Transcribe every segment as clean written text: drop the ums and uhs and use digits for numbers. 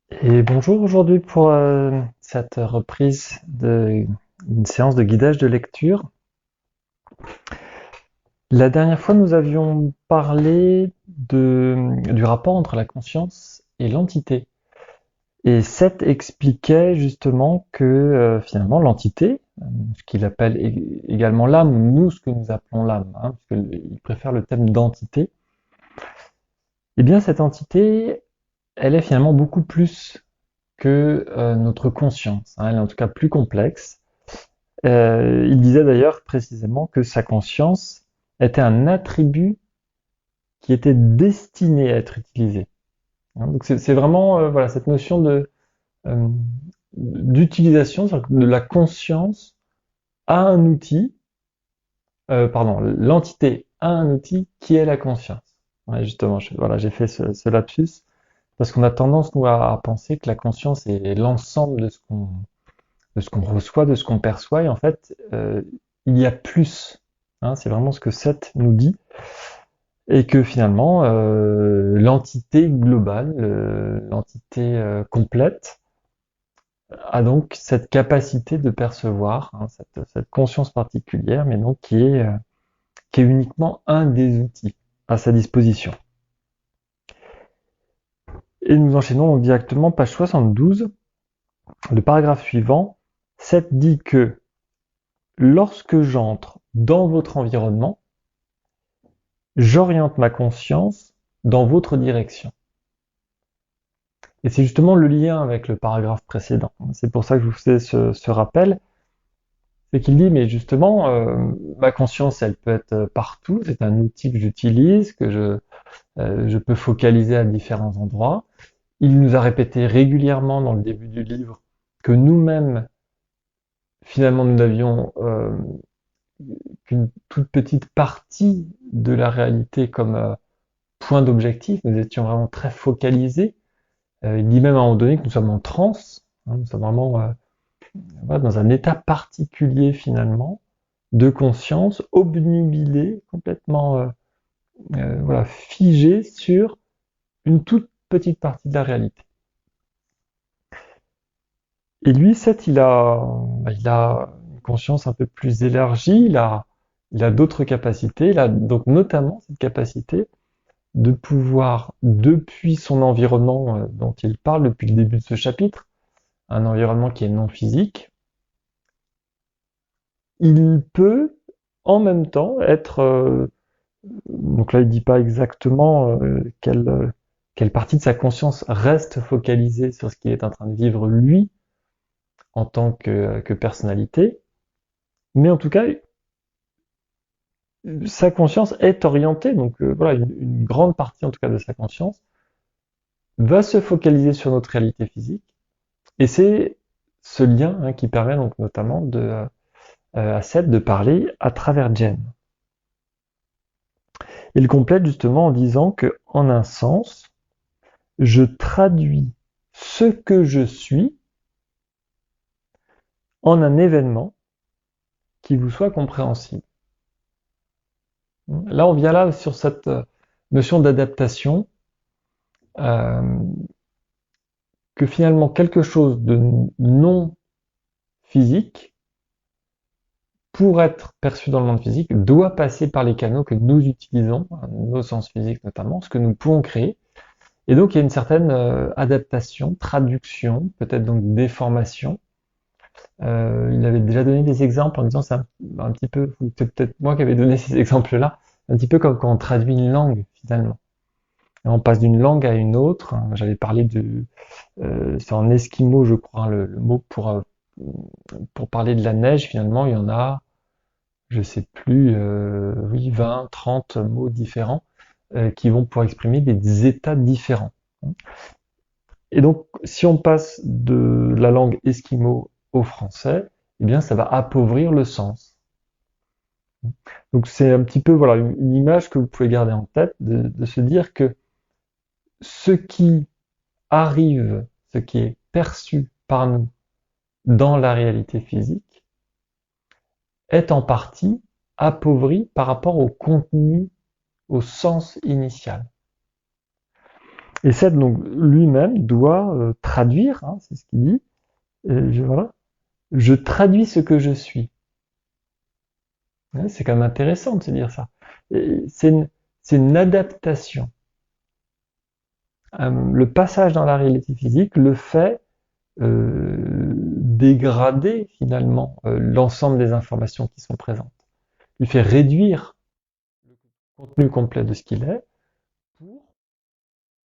Et bonjour aujourd'hui pour cette reprise d'une séance de guidage de lecture. La dernière fois, nous avions parlé du rapport entre la conscience et l'entité. Et Seth expliquait justement que finalement l'entité, ce qu'il appelle également l'âme, ou nous ce que nous appelons l'âme, hein, parce qu'il préfère le thème d'entité, eh bien cette entité, elle est finalement beaucoup plus que notre conscience, hein. Elle est en tout cas plus complexe. Il disait d'ailleurs précisément que sa conscience était un attribut qui était destiné à être utilisé, hein. Donc c'est vraiment voilà cette notion euh, d'utilisation de la conscience à un outil, pardon, l'entité à un outil qui est la conscience. Ouais, justement, voilà, j'ai fait ce lapsus parce qu'on a tendance nous à penser que la conscience est l'ensemble de ce qu'on reçoit, de ce qu'on perçoit, et en fait, il y a plus. Hein, c'est vraiment ce que Seth nous dit, et que finalement, l'entité globale, l'entité complète, a donc cette capacité de percevoir, hein, cette conscience particulière, mais donc qui est uniquement un des outils à sa disposition. Et nous enchaînons donc directement page 72, le paragraphe suivant. Seth dit que lorsque j'entre dans votre environnement, j'oriente ma conscience dans votre direction. Et c'est justement le lien avec le paragraphe précédent. C'est pour ça que je vous fais ce rappel. C'est qu'il dit, mais justement, ma conscience, elle peut être partout. C'est un outil que j'utilise, que je peux focaliser à différents endroits. Il nous a répété régulièrement dans le début du livre que nous-mêmes, finalement, nous n'avions qu'une toute petite partie de la réalité comme point d'objectif. Nous étions vraiment très focalisés. Il dit même à un moment donné que nous sommes en transe, hein, nous sommes vraiment voilà, dans un état particulier finalement de conscience, obnubilé, complètement voilà, figé sur une toute petite partie de la réalité. Et lui, Seth, il a une conscience un peu plus élargie, il a d'autres capacités, il a donc notamment cette capacité de pouvoir, depuis son environnement dont il parle depuis le début de ce chapitre, un environnement qui est non physique, il peut en même temps être, donc là il dit pas exactement quelle partie de sa conscience reste focalisée sur ce qu'il est en train de vivre lui en tant que personnalité, mais en tout cas sa conscience est orientée, donc voilà une grande partie en tout cas de sa conscience va se focaliser sur notre réalité physique, et c'est ce lien hein, qui permet donc notamment à Seth de parler à travers Jen. Il complète justement en disant que, en un sens, je traduis ce que je suis en un événement qui vous soit compréhensible. Là, on vient là sur cette notion d'adaptation, euh, que finalement quelque chose de non physique, pour être perçu dans le monde physique, doit passer par les canaux que nous utilisons, nos sens physiques notamment, ce que nous pouvons créer. Et donc, il y a une certaine adaptation, traduction, peut-être donc déformation. Il avait déjà donné des exemples en disant c'est un petit peu, c'est peut-être moi qui avais donné ces exemples-là, un petit peu comme quand on traduit une langue finalement. Et on passe d'une langue à une autre. J'avais parlé c'est en esquimau, je crois, hein, le mot pour parler de la neige. Finalement, il y en a, je sais plus, oui, 20, 30 mots différents qui vont pour exprimer des états différents. Et donc, si on passe de la langue esquimau au français, eh bien, ça va appauvrir le sens. Donc, c'est un petit peu, voilà, une image que vous pouvez garder en tête de se dire que ce qui arrive, ce qui est perçu par nous dans la réalité physique, est en partie appauvri par rapport au contenu, au sens initial. Et Seth, donc, lui-même doit traduire, hein, c'est ce qu'il dit, voilà, je traduis ce que je suis. Ouais, c'est quand même intéressant de se dire ça. C'est une adaptation. Le passage dans la réalité physique le fait dégrader finalement l'ensemble des informations qui sont présentes. Il fait réduire le contenu complet de ce qu'il est pour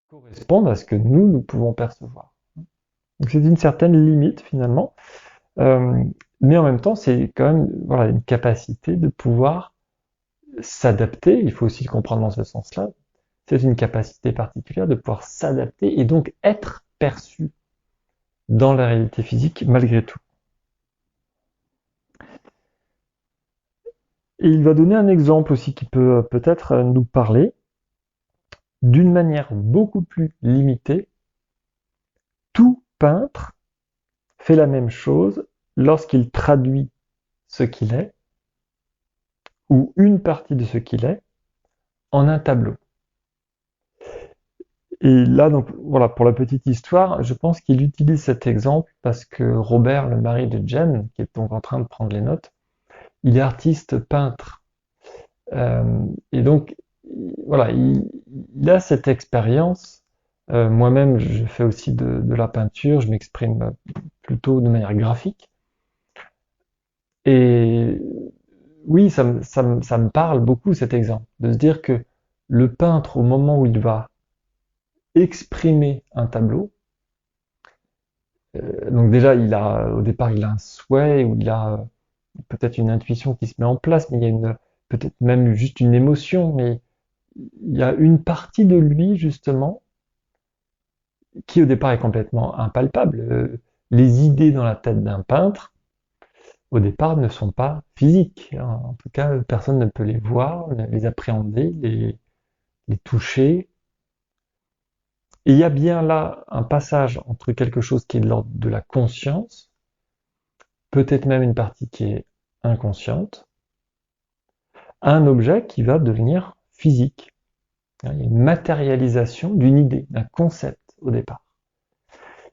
correspondre à ce que nous pouvons percevoir. Donc c'est une certaine limite finalement, euh, mais en même temps c'est quand même voilà, une capacité de pouvoir s'adapter, il faut aussi le comprendre dans ce sens-là, c'est une capacité particulière de pouvoir s'adapter et donc être perçu dans la réalité physique malgré tout. Et il va donner un exemple aussi qui peut peut-être nous parler d'une manière beaucoup plus limitée. Tout peintre fait la même chose lorsqu'il traduit ce qu'il est, ou une partie de ce qu'il est, en un tableau. Et là, donc, voilà, pour la petite histoire, je pense qu'il utilise cet exemple parce que Robert, le mari de Jen, qui est donc en train de prendre les notes, il est artiste peintre. Et donc, voilà, il a cette expérience. Moi-même, je fais aussi de la peinture, je m'exprime plutôt de manière graphique. Et oui, ça me parle beaucoup cet exemple, de se dire que le peintre, au moment où il va exprimer un tableau, donc déjà, au départ, il a un souhait, ou il a peut-être une intuition qui se met en place, mais il y a peut-être même juste une émotion, mais il y a une partie de lui, justement, qui au départ est complètement impalpable. Les idées dans la tête d'un peintre, au départ, ne sont pas physiques. En tout cas, personne ne peut les voir, les appréhender, les toucher. Et il y a bien là un passage entre quelque chose qui est de l'ordre de la conscience, peut-être même une partie qui est inconsciente, à un objet qui va devenir physique. Il y a une matérialisation d'une idée, d'un concept au départ.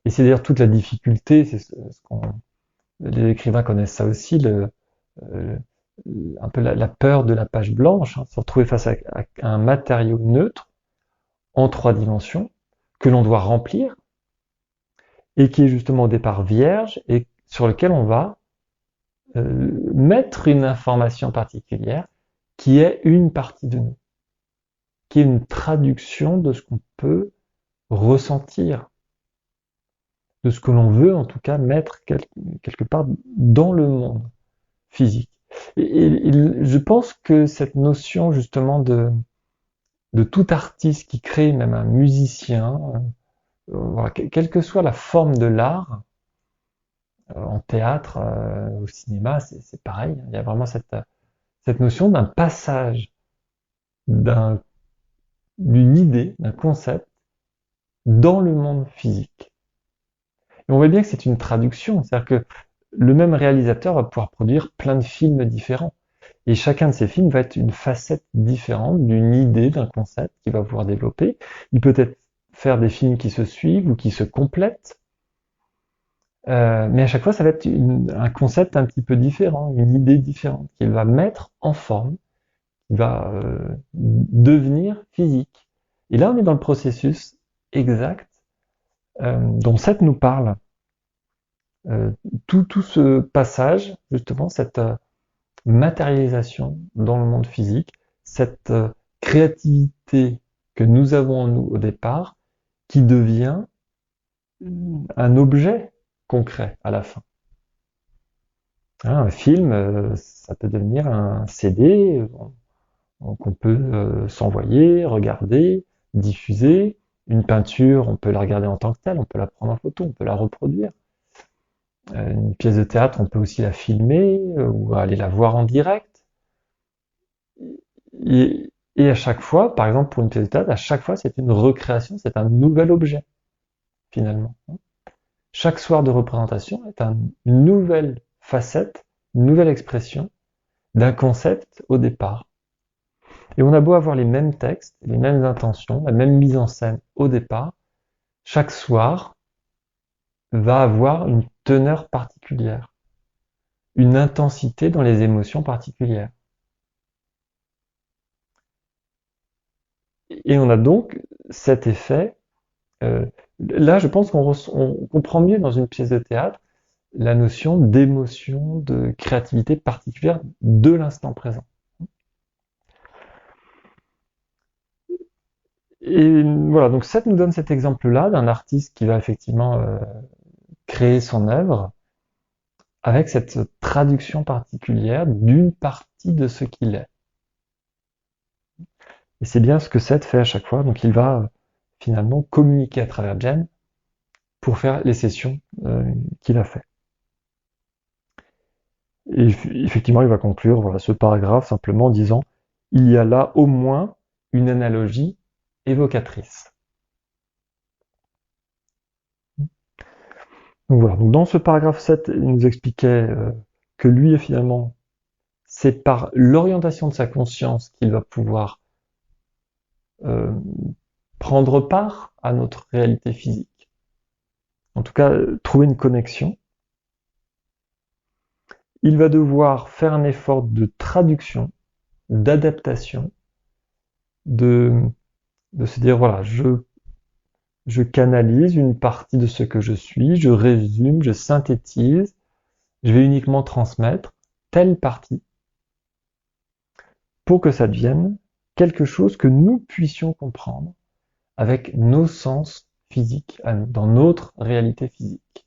Et c'est d'ailleurs toute la difficulté, c'est ce qu'on les écrivains connaissent ça aussi, euh, un peu la peur de la page blanche, hein, se retrouver face à un matériau neutre en 3 dimensions que l'on doit remplir et qui est justement au départ vierge et sur lequel on va mettre une information particulière qui est une partie de nous, qui est une traduction de ce qu'on peut ressentir, de ce que l'on veut en tout cas mettre quelque part dans le monde physique. Et je pense que cette notion justement de tout artiste qui crée, même un musicien, voilà, quelle que soit la forme de l'art, en théâtre, au cinéma, c'est pareil. Il y a vraiment cette notion d'un passage d'un, d'une idée, d'un concept dans le monde physique. Et on voit bien que c'est une traduction, c'est-à-dire que le même réalisateur va pouvoir produire plein de films différents. Et chacun de ces films va être une facette différente d'une idée, d'un concept qu'il va pouvoir développer. Il peut être faire des films qui se suivent ou qui se complètent, mais à chaque fois, ça va être un concept un petit peu différent, une idée différente qu'il va mettre en forme, qui va devenir physique. Et là, on est dans le processus exact dont Seth nous parle. Euh, tout ce passage, justement, cette matérialisation dans le monde physique, cette créativité que nous avons en nous au départ, qui devient un objet concret à la fin. Hein, un film, ça peut devenir un CD qu'on peut s'envoyer, regarder, diffuser. Une peinture, on peut la regarder en tant que telle, on peut la prendre en photo, on peut la reproduire. Une pièce de théâtre, on peut aussi la filmer ou aller la voir en direct. Et à chaque fois, par exemple pour une pièce de théâtre, à chaque fois c'est une recréation, c'est un nouvel objet finalement. Chaque soir de représentation est une nouvelle facette, une nouvelle expression d'un concept au départ. Et on a beau avoir les mêmes textes, les mêmes intentions, la même mise en scène au départ, chaque soir, va avoir une teneur particulière, une intensité dans les émotions particulières. Et on a donc cet effet. Là, je pense on comprend mieux dans une pièce de théâtre la notion d'émotion, de créativité particulière de l'instant présent. Et voilà, donc Seth nous donne cet exemple-là d'un artiste qui va effectivement créer son œuvre avec cette traduction particulière d'une partie de ce qu'il est. Et c'est bien ce que Seth fait à chaque fois, donc il va finalement communiquer à travers Jen pour faire les sessions qu'il a fait. Et effectivement, il va conclure voilà, ce paragraphe simplement en disant il y a là au moins une analogie évocatrice. Donc voilà, donc dans ce paragraphe 7, il nous expliquait que lui, finalement, c'est par l'orientation de sa conscience qu'il va pouvoir euh, prendre part à notre réalité physique. En tout cas, trouver une connexion. Il va devoir faire un effort de traduction, d'adaptation, de, de se dire, voilà, je canalise une partie de ce que je suis, je résume, je synthétise, je vais uniquement transmettre telle partie pour que ça devienne quelque chose que nous puissions comprendre avec nos sens physiques, dans notre réalité physique.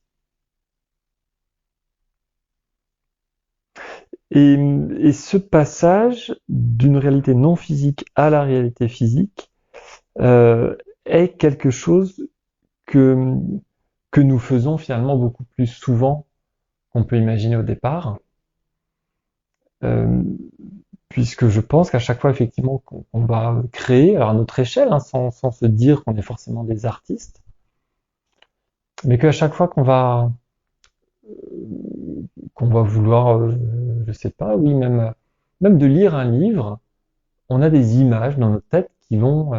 Et ce passage d'une réalité non physique à la réalité physique est quelque chose que, que nous faisons finalement beaucoup plus souvent qu'on peut imaginer au départ. Euh, Puisque je pense qu'à chaque fois effectivement qu'on va créer, alors à notre échelle, hein, sans se dire qu'on est forcément des artistes, mais qu'à chaque fois qu'on va vouloir, je sais pas, oui, même de lire un livre, on a des images dans notre tête qui vont,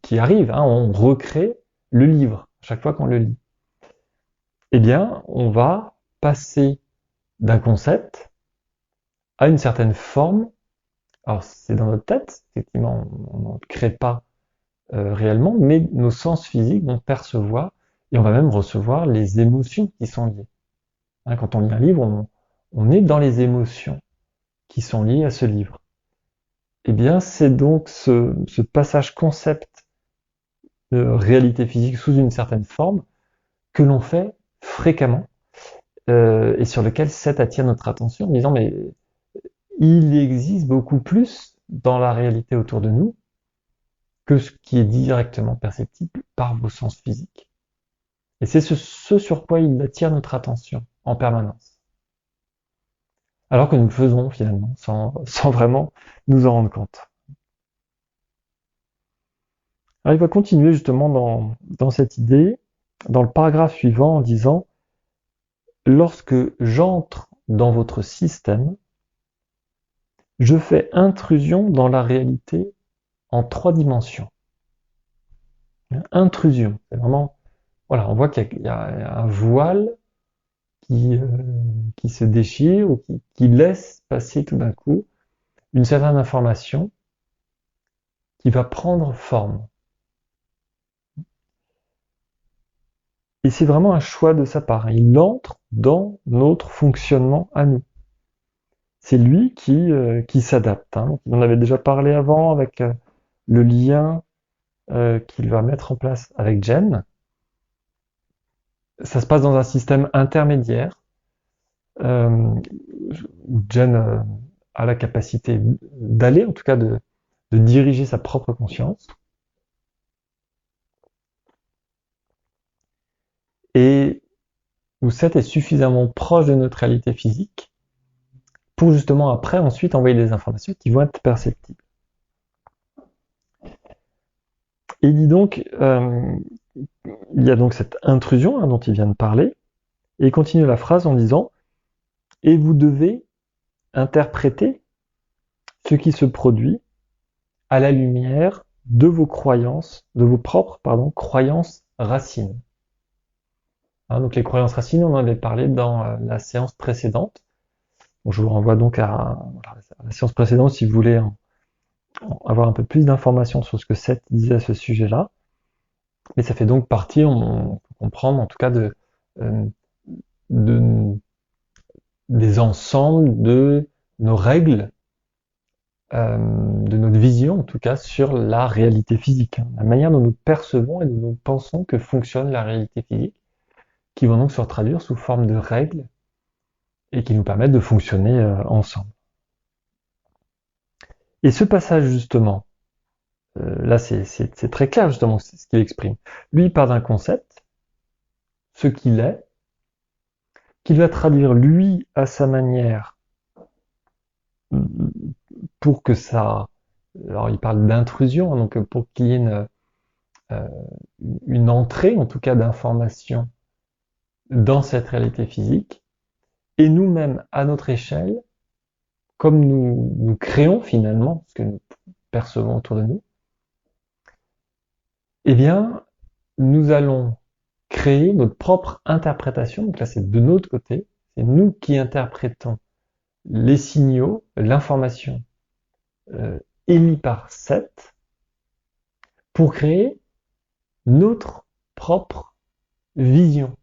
qui arrivent, hein, on recrée le livre à chaque fois qu'on le lit. Eh bien, on va passer d'un concept à une certaine forme. Alors, c'est dans notre tête, effectivement, on n'en crée pas réellement, mais nos sens physiques vont percevoir et on va même recevoir les émotions qui sont liées. Hein, quand on lit un livre, on est dans les émotions qui sont liées à ce livre. Eh bien, c'est donc ce passage concept de réalité physique sous une certaine forme que l'on fait fréquemment et sur lequel Seth attire notre attention en disant mais il existe beaucoup plus dans la réalité autour de nous que ce qui est directement perceptible par vos sens physiques. Et c'est ce sur quoi il attire notre attention en permanence. Alors que nous le faisons finalement sans vraiment nous en rendre compte. Alors il va continuer justement dans cette idée, dans le paragraphe suivant en disant lorsque j'entre dans votre système, je fais intrusion dans la réalité en 3 dimensions. Intrusion, c'est vraiment, voilà, on voit qu'il y a un voile qui se déchire ou qui laisse passer tout d'un coup une certaine information qui va prendre forme. Et c'est vraiment un choix de sa part. Il entre dans notre fonctionnement à nous. C'est lui qui s'adapte. Hein. On en avait déjà parlé avant avec le lien qu'il va mettre en place avec Jen. Ça se passe dans un système intermédiaire où Jen a la capacité d'aller, en tout cas de diriger sa propre conscience. Et où Seth est suffisamment proche de notre réalité physique pour justement après ensuite envoyer des informations qui vont être perceptibles. Et il dit donc, il y a donc cette intrusion dont il vient de parler, et il continue la phrase en disant « Et vous devez interpréter ce qui se produit à la lumière de vos croyances, de vos propres croyances racines. Hein, donc les croyances racines, on en avait parlé dans la séance précédente. Bon, je vous renvoie donc à la séance précédente si vous voulez avoir un peu plus d'informations sur ce que Seth disait à ce sujet-là. Mais ça fait donc partie, on peut comprendre en tout cas euh, de des ensembles de nos règles, de notre vision en tout cas sur la réalité physique, hein, la manière dont nous percevons et dont nous pensons que fonctionne la réalité physique, qui vont donc se traduire sous forme de règles et qui nous permettent de fonctionner ensemble. Et ce passage justement, là c'est très clair justement ce qu'il exprime. Lui il part d'un concept, ce qu'il est, qu'il va traduire lui à sa manière pour que ça... Alors il parle d'intrusion, donc pour qu'il y ait euh, une entrée en tout cas d'informations dans cette réalité physique, et nous-mêmes à notre échelle, comme nous créons finalement ce que nous percevons autour de nous, eh bien nous allons créer notre propre interprétation. Donc là c'est de notre côté, c'est nous qui interprétons les signaux, l'information émise par Seth pour créer notre propre vision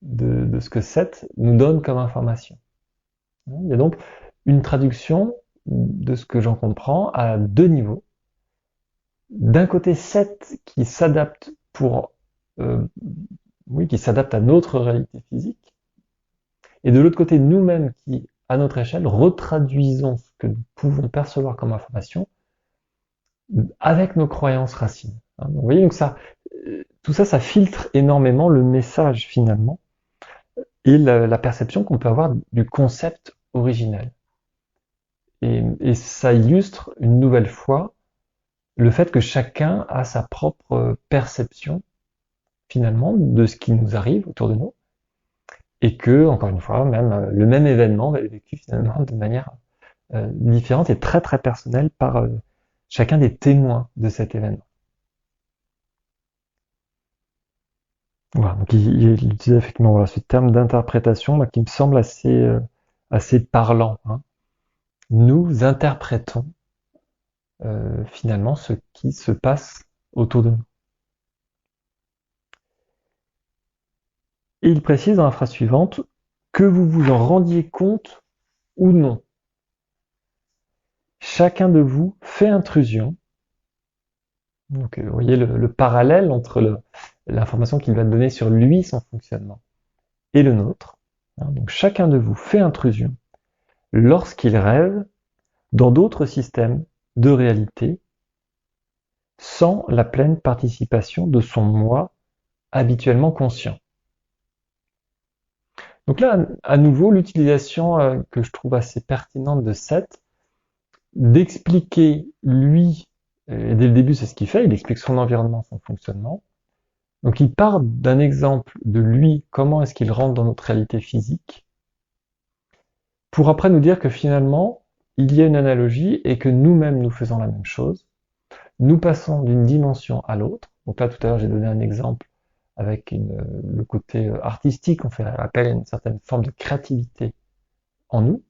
de ce que Seth nous donne comme information. Il y a donc une traduction de ce que j'en comprends à deux niveaux. D'un côté, Seth qui s'adapte qui s'adapte à notre réalité physique, et de l'autre côté, nous-mêmes qui, à notre échelle, retraduisons ce que nous pouvons percevoir comme information avec nos croyances racines. Donc, vous voyez, donc tout ça, ça filtre énormément le message finalement et la perception qu'on peut avoir du concept originel. Et ça illustre une nouvelle fois le fait que chacun a sa propre perception finalement de ce qui nous arrive autour de nous et que, encore une fois, même le même événement va être vécu finalement de manière différente et très très personnelle par chacun des témoins de cet événement. Voilà, donc il utilise effectivement voilà, ce terme d'interprétation qui me semble assez parlant. Hein. Nous interprétons finalement ce qui se passe autour de nous. Et il précise dans la phrase suivante, que vous vous en rendiez compte ou non. Chacun de vous fait intrusion. Donc vous voyez le parallèle entre l'information qu'il va donner sur lui, son fonctionnement, et le nôtre. Donc chacun de vous fait intrusion lorsqu'il rêve dans d'autres systèmes de réalité sans la pleine participation de son moi habituellement conscient. Donc là, à nouveau, l'utilisation que je trouve assez pertinente de Seth, d'expliquer lui, et dès le début c'est ce qu'il fait, il explique son environnement, son fonctionnement. Donc il part d'un exemple de lui, comment est-ce qu'il rentre dans notre réalité physique, pour après nous dire que finalement, il y a une analogie et que nous-mêmes nous faisons la même chose. Nous passons d'une dimension à l'autre. Donc là, tout à l'heure, j'ai donné un exemple avec le côté artistique, on fait appel à une certaine forme de créativité en nous.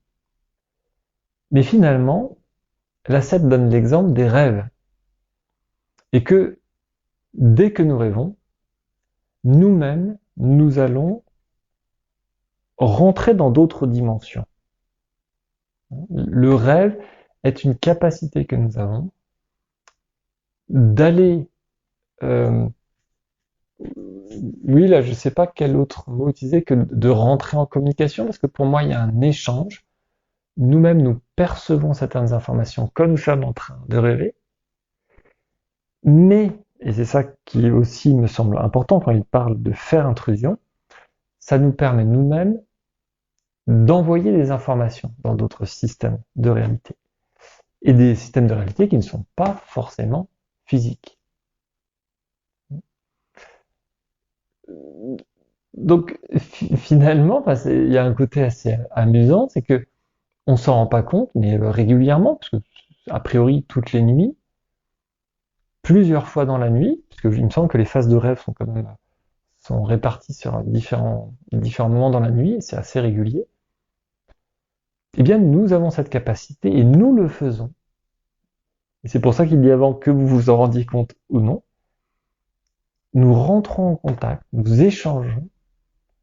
Mais finalement, la Seth donne l'exemple des rêves. Et que dès que nous rêvons, nous-mêmes, nous allons rentrer dans d'autres dimensions. Le rêve est une capacité que nous avons d'aller oui, là, je sais pas quel autre mot utiliser que de rentrer en communication, parce que pour moi, il y a un échange. Nous-mêmes, nous percevons certaines informations comme nous sommes en train de rêver, mais, et c'est ça qui aussi me semble important quand il parle de faire intrusion, ça nous permet nous-mêmes d'envoyer des informations dans d'autres systèmes de réalité. Et des systèmes de réalité qui ne sont pas forcément physiques. Donc finalement, il y a un côté assez amusant, c'est que on s'en rend pas compte, mais régulièrement, parce que a priori toutes les nuits, plusieurs fois dans la nuit, puisque il me semble que les phases de rêve sont quand même sont réparties sur différents moments dans la nuit, et c'est assez régulier, eh bien nous avons cette capacité et nous le faisons. Et c'est pour ça qu'il dit avant que vous vous en rendiez compte ou non, nous rentrons en contact, nous échangeons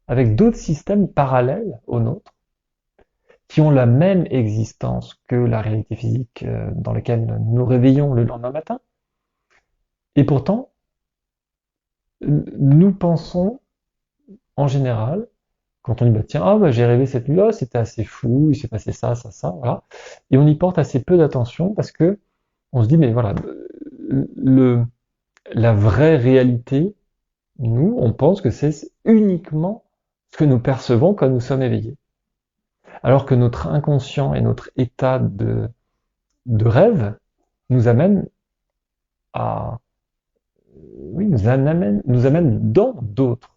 avec d'autres systèmes parallèles aux nôtres, qui ont la même existence que la réalité physique dans laquelle nous nous réveillons le lendemain matin. Et pourtant, nous pensons en général, quand on dit bah, tiens, j'ai rêvé cette nuit, oh, c'était assez fou, il s'est passé ça, ça, ça, voilà. Et on y porte assez peu d'attention parce que on se dit mais voilà, le, la vraie réalité, nous, on pense que c'est uniquement ce que nous percevons quand nous sommes éveillés. Alors que notre inconscient et notre état de rêve nous amène à, oui, nous amène dans d'autres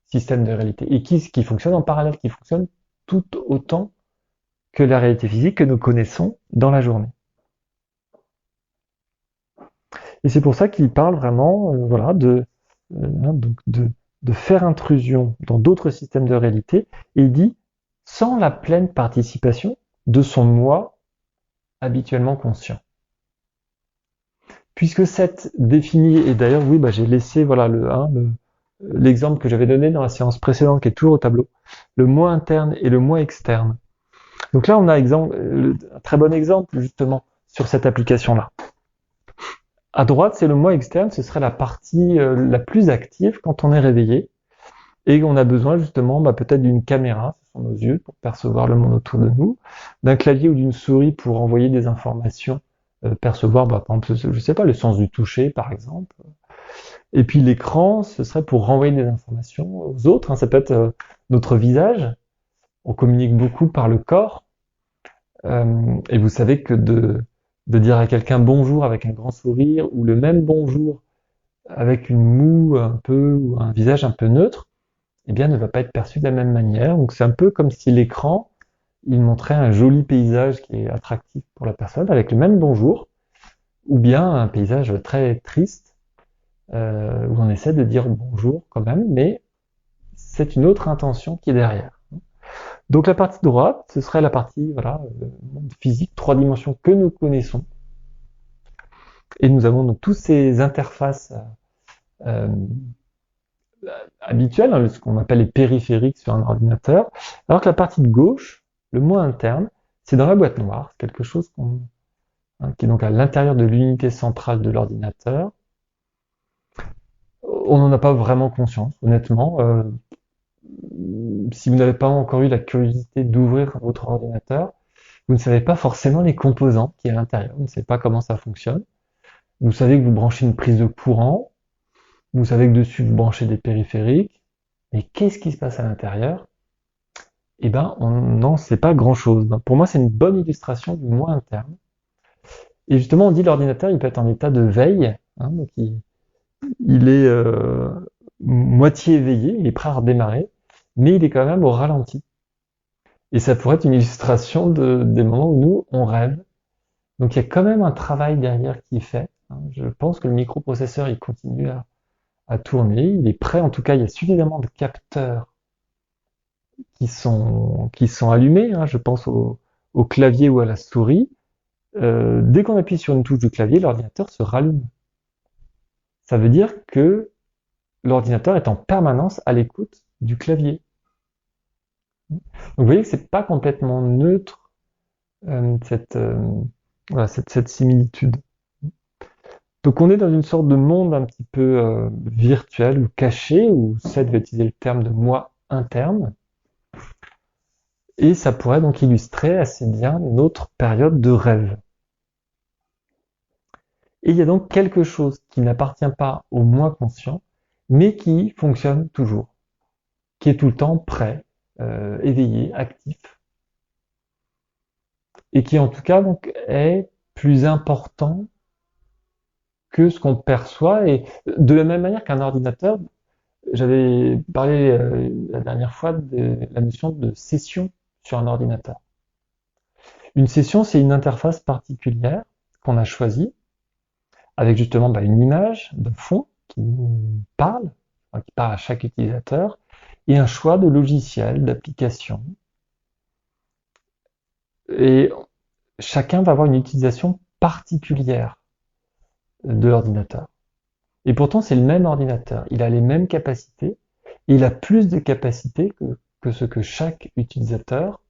systèmes de réalité et qui fonctionnent en parallèle, qui fonctionnent tout autant que la réalité physique que nous connaissons dans la journée. Et c'est pour ça qu'il parle vraiment, voilà, donc de faire intrusion dans d'autres systèmes de réalité. Et il dit sans la pleine participation de son moi habituellement conscient. Puisque cette définie, et d'ailleurs, oui, j'ai laissé voilà l'exemple que j'avais donné dans la séance précédente, qui est toujours au tableau, le moi interne et le moi externe. Donc là, on a un très bon exemple justement sur cette application-là. À droite, c'est le moi externe, ce serait la partie la plus active quand on est réveillé et on a besoin justement peut-être d'une caméra, ce sont nos yeux pour percevoir le monde autour de nous, d'un clavier ou d'une souris pour envoyer des informations, percevoir par exemple, je sais pas, le sens du toucher par exemple. Et puis l'écran, ce serait pour renvoyer des informations aux autres, hein, ça peut être notre visage, on communique beaucoup par le corps, et vous savez que de dire à quelqu'un bonjour avec un grand sourire ou le même bonjour avec une moue un peu ou un visage un peu neutre, eh bien ne va pas être perçu de la même manière. Donc c'est un peu comme si l'écran il montrait un joli paysage qui est attractif pour la personne avec le même bonjour, ou bien un paysage très triste où on essaie de dire bonjour quand même, mais c'est une autre intention qui est derrière. Donc la partie droite, ce serait la partie monde physique, trois dimensions que nous connaissons. Et nous avons donc toutes ces interfaces euh, habituelles, hein, ce qu'on appelle les périphériques sur un ordinateur, alors que la partie de gauche, le moi interne, c'est dans la boîte noire, c'est quelque chose qui est donc à l'intérieur de l'unité centrale de l'ordinateur. On n'en a pas vraiment conscience, honnêtement. Si vous n'avez pas encore eu la curiosité d'ouvrir votre ordinateur, vous ne savez pas forcément les composants qui est à l'intérieur, vous ne savez pas comment ça fonctionne. Vous savez que vous branchez une prise de courant, vous savez que dessus vous branchez des périphériques, mais qu'est-ce qui se passe à l'intérieur? Eh ben, on n'en sait pas grand-chose. Pour moi, c'est une bonne illustration du moi interne. Et justement, on dit l'ordinateur, il peut être en état de veille, hein, donc il est moitié éveillé, il est prêt à redémarrer, mais il est quand même au ralenti. Et ça pourrait être une illustration des moments où nous, on rêve. Donc il y a quand même un travail derrière qui est fait. Hein. Je pense que le microprocesseur, il continue à tourner, il est prêt, en tout cas, il y a suffisamment de capteurs qui sont allumés, hein, je pense au clavier ou à la souris. Dès qu'on appuie sur une touche du clavier, l'ordinateur se rallume. Ça veut dire que l'ordinateur est en permanence à l'écoute du clavier. Donc vous voyez que c'est pas complètement neutre cette similitude. Donc on est dans une sorte de monde un petit peu virtuel ou caché, où Seth va utiliser le terme de moi interne, et ça pourrait donc illustrer assez bien notre période de rêve. Et il y a donc quelque chose qui n'appartient pas au moi conscient, mais qui fonctionne toujours, qui est tout le temps prêt, éveillé, actif, et qui en tout cas donc est plus important que ce qu'on perçoit. Et de la même manière qu'un ordinateur, j'avais parlé la dernière fois de la notion de session sur un ordinateur. Une session, c'est une interface particulière qu'on a choisie, avec justement une image de fond qui nous parle, enfin, qui parle à chaque utilisateur, et un choix de logiciel, d'application. Et chacun va avoir une utilisation particulière de l'ordinateur. Et pourtant, c'est le même ordinateur. Il a les mêmes capacités. Il a plus de capacités que ce que chaque utilisateur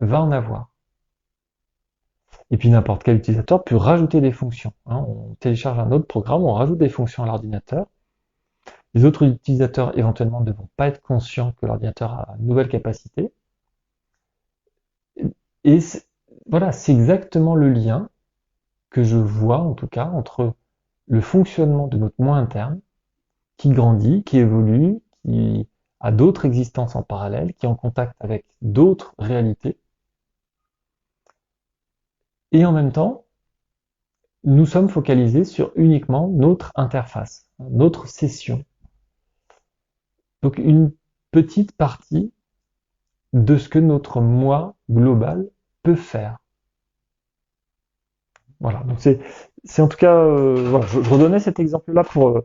va en avoir. Et puis n'importe quel utilisateur peut rajouter des fonctions. On télécharge un autre programme, on rajoute des fonctions à l'ordinateur. Les autres utilisateurs éventuellement ne vont pas être conscients que l'ordinateur a une nouvelle capacité. Et voilà, c'est exactement le lien que je vois en tout cas entre le fonctionnement de notre moi interne qui grandit, qui évolue, qui a d'autres existences en parallèle, qui est en contact avec d'autres réalités. Et en même temps, nous sommes focalisés sur uniquement notre interface, notre session. Donc une petite partie de ce que notre moi global peut faire. Voilà, donc c'est en tout cas, voilà, je redonnais cet exemple-là pour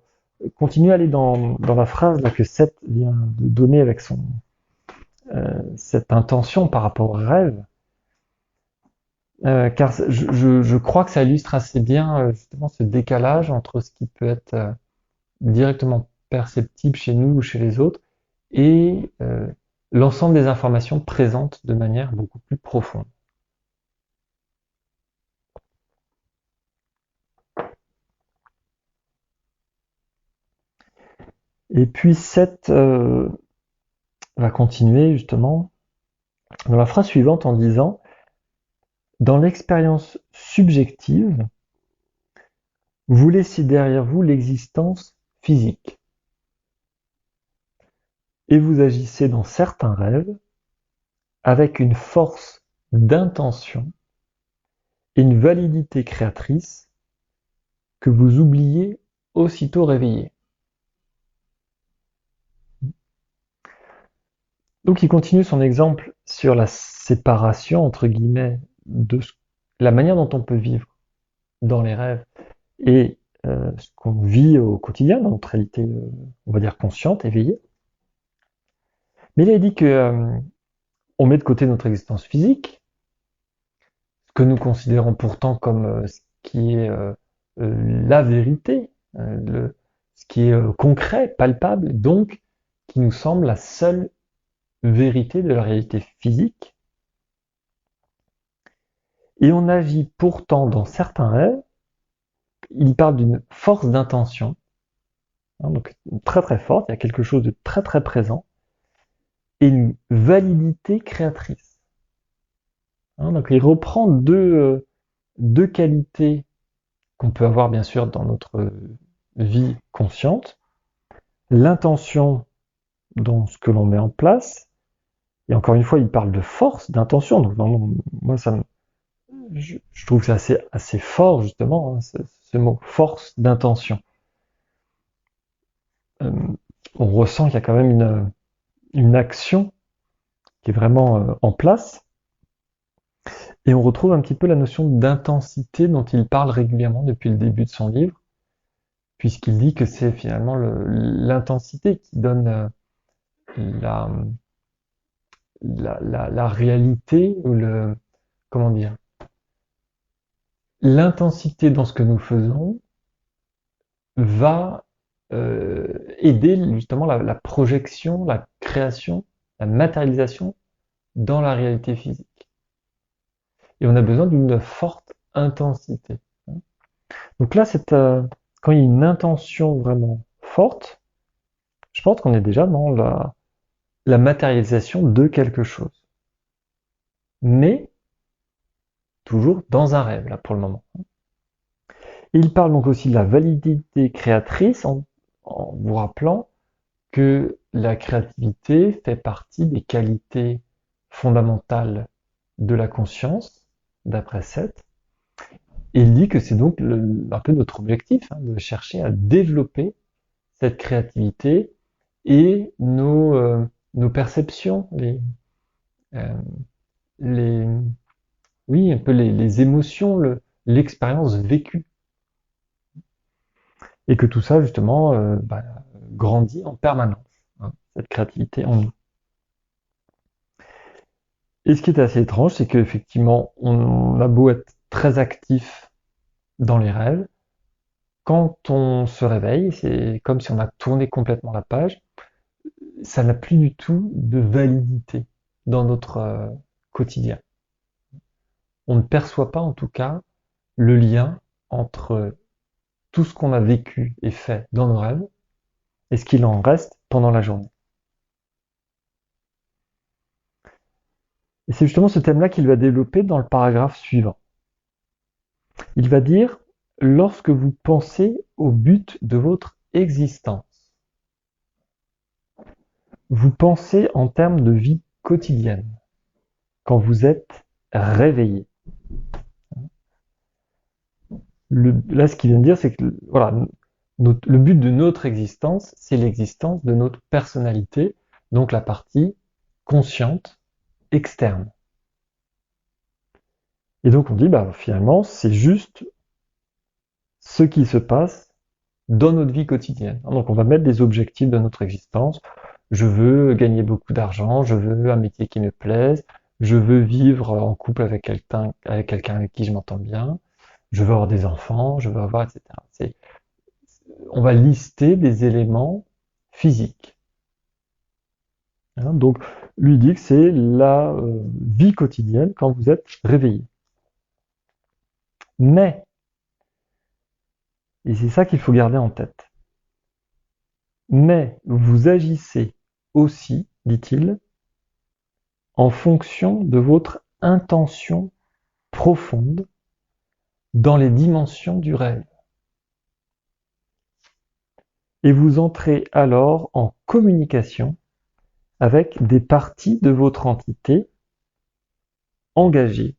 continuer à aller dans la phrase là, que Seth vient de donner avec cette intention par rapport au rêve, car je crois que ça illustre assez bien justement ce décalage entre ce qui peut être directement perceptible chez nous ou chez les autres et l'ensemble des informations présentes de manière beaucoup plus profonde. Et puis Seth va continuer justement dans la phrase suivante en disant: dans l'expérience subjective, vous laissez derrière vous l'existence physique. Et vous agissez dans certains rêves avec une force d'intention et une validité créatrice que vous oubliez aussitôt réveillé. Donc il continue son exemple sur la séparation, entre guillemets, de la manière dont on peut vivre dans les rêves et ce qu'on vit au quotidien, dans notre réalité, on va dire consciente, éveillée. Mais il a dit que on met de côté notre existence physique, ce que nous considérons pourtant comme ce qui est la vérité, ce qui est concret, palpable, donc qui nous semble la seule vérité de la réalité physique. Et on agit pourtant dans certains rêves, il parle d'une force d'intention, donc très très forte, il y a quelque chose de très très présent, et une validité créatrice. Donc il reprend deux qualités qu'on peut avoir bien sûr dans notre vie consciente, l'intention dans ce que l'on met en place, et encore une fois il parle de force, d'intention, donc vraiment, moi je trouve que c'est assez fort justement, ce mot force d'intention. On ressent qu'il y a quand même une action qui est vraiment en place, et on retrouve un petit peu la notion d'intensité dont il parle régulièrement depuis le début de son livre, puisqu'il dit que c'est finalement l'intensité qui donne la, la réalité, ou comment dire, l'intensité dans ce que nous faisons va aider justement la projection, la création, la matérialisation dans la réalité physique. Et on a besoin d'une forte intensité. Donc là, quand il y a une intention vraiment forte, je pense qu'on est déjà dans la matérialisation de quelque chose. Mais toujours dans un rêve, là, pour le moment. Et il parle donc aussi de la validité créatrice en vous rappelant que la créativité fait partie des qualités fondamentales de la conscience, d'après Seth. Et il dit que c'est donc un peu notre objectif, de chercher à développer cette créativité et nos perceptions, les, oui, un peu les émotions, l'expérience vécue. et que tout ça, justement, grandit en permanence, hein, cette créativité en nous. Et ce qui est assez étrange, c'est qu'effectivement, on a beau être très actif dans les rêves, quand on se réveille, c'est comme si on a tourné complètement la page, ça n'a plus du tout de validité dans notre quotidien. On ne perçoit pas en tout cas le lien entre tout ce qu'on a vécu et fait dans nos rêves et ce qu'il en reste pendant la journée. Et c'est justement ce thème-là qu'il va développer dans le paragraphe suivant. Il va dire, lorsque vous pensez au but de votre existence, vous pensez en termes de vie quotidienne, quand vous êtes réveillé. Là, ce qu'il vient de dire, c'est que voilà, le but de notre existence, c'est l'existence de notre personnalité, donc la partie consciente, externe. Et donc on dit, finalement, c'est juste ce qui se passe dans notre vie quotidienne. Donc on va mettre des objectifs de notre existence. Je veux gagner beaucoup d'argent, je veux un métier qui me plaise, je veux vivre en couple avec quelqu'un avec qui je m'entends bien, je veux avoir des enfants, je veux avoir, etc. On va lister des éléments physiques. Hein, donc, lui dit que c'est la vie quotidienne quand vous êtes réveillé. Mais, et c'est ça qu'il faut garder en tête, mais vous agissez aussi, dit-il, en fonction de votre intention profonde dans les dimensions du rêve. Et vous entrez alors en communication avec des parties de votre entité engagées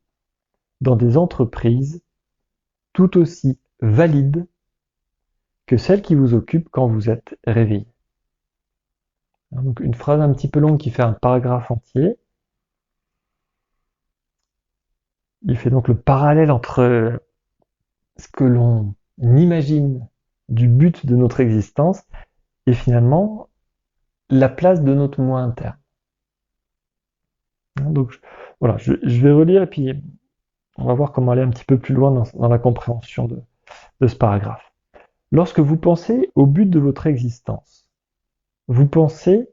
dans des entreprises tout aussi valides que celles qui vous occupent quand vous êtes réveillé. Donc une phrase un petit peu longue qui fait un paragraphe entier. Il fait donc le parallèle entre ce que l'on imagine du but de notre existence et finalement la place de notre moi interne. Donc voilà, je vais relire et puis on va voir comment aller un petit peu plus loin dans la compréhension de ce paragraphe. Lorsque vous pensez au but de votre existence, vous pensez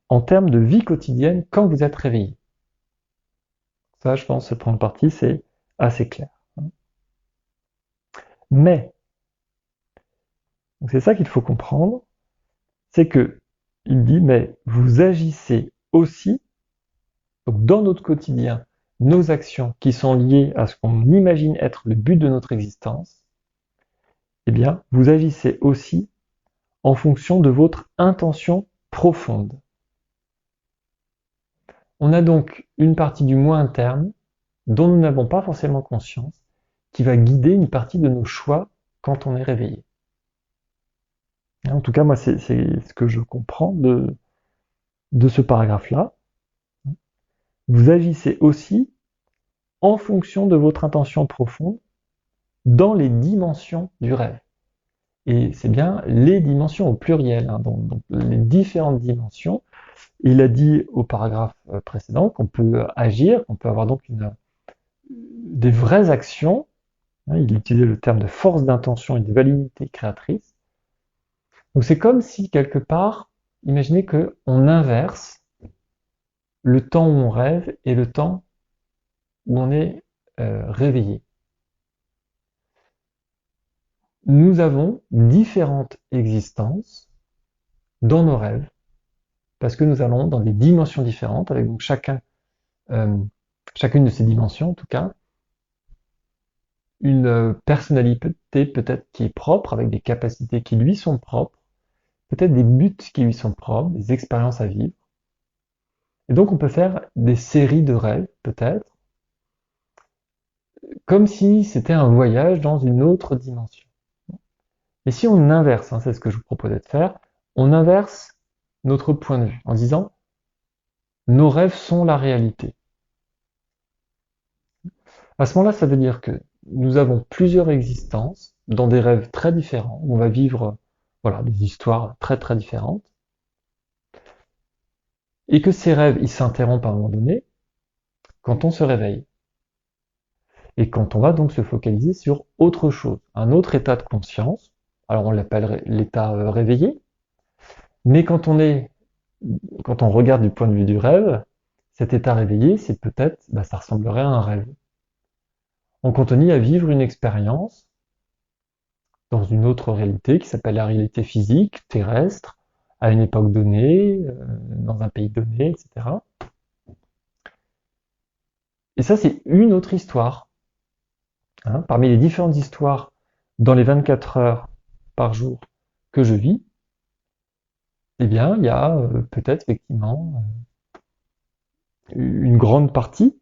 en termes de vie quotidienne quand vous êtes réveillé. Ça, je pense, cette première partie, c'est assez clair. Mais, c'est ça qu'il faut comprendre, c'est que il dit, mais vous agissez aussi, donc dans notre quotidien, nos actions qui sont liées à ce qu'on imagine être le but de notre existence, eh bien, vous agissez aussi en fonction de votre intention profonde. On a donc une partie du moi interne dont nous n'avons pas forcément conscience, qui va guider une partie de nos choix quand on est réveillé. En tout cas, moi, c'est ce que je comprends de ce paragraphe-là. Vous agissez aussi en fonction de votre intention profonde dans les dimensions du rêve. Et c'est bien les dimensions au pluriel, hein, donc les différentes dimensions. Il a dit au paragraphe précédent qu'on peut agir, qu'on peut avoir donc des vraies actions. Hein, il utilisait le terme de force d'intention et de validité créatrice. Donc c'est comme si quelque part, imaginez qu'on inverse le temps où on rêve et le temps où on est réveillé. Nous avons différentes existences dans nos rêves, parce que nous allons dans des dimensions différentes, avec donc chacune de ces dimensions en tout cas, une personnalité peut-être qui est propre, avec des capacités qui lui sont propres, peut-être des buts qui lui sont propres, des expériences à vivre. Et donc on peut faire des séries de rêves, peut-être, comme si c'était un voyage dans une autre dimension. Et si on inverse, hein, c'est ce que je vous proposais de faire, on inverse notre point de vue en disant nos rêves sont la réalité. À ce moment-là, ça veut dire que nous avons plusieurs existences dans des rêves très différents. On va vivre, voilà, des histoires très très différentes. Et que ces rêves, ils s'interrompent à un moment donné quand on se réveille. Et quand on va donc se focaliser sur autre chose, un autre état de conscience. Alors on l'appelle l'état réveillé. Mais quand on regarde du point de vue du rêve, cet état réveillé, c'est peut-être, ça ressemblerait à un rêve. On continue à vivre une expérience dans une autre réalité qui s'appelle la réalité physique, terrestre, à une époque donnée, dans un pays donné, etc. Et ça, c'est une autre histoire. Hein. Parmi les différentes histoires dans les 24 heures par jour que je vis, eh bien, il y a peut-être effectivement une grande partie,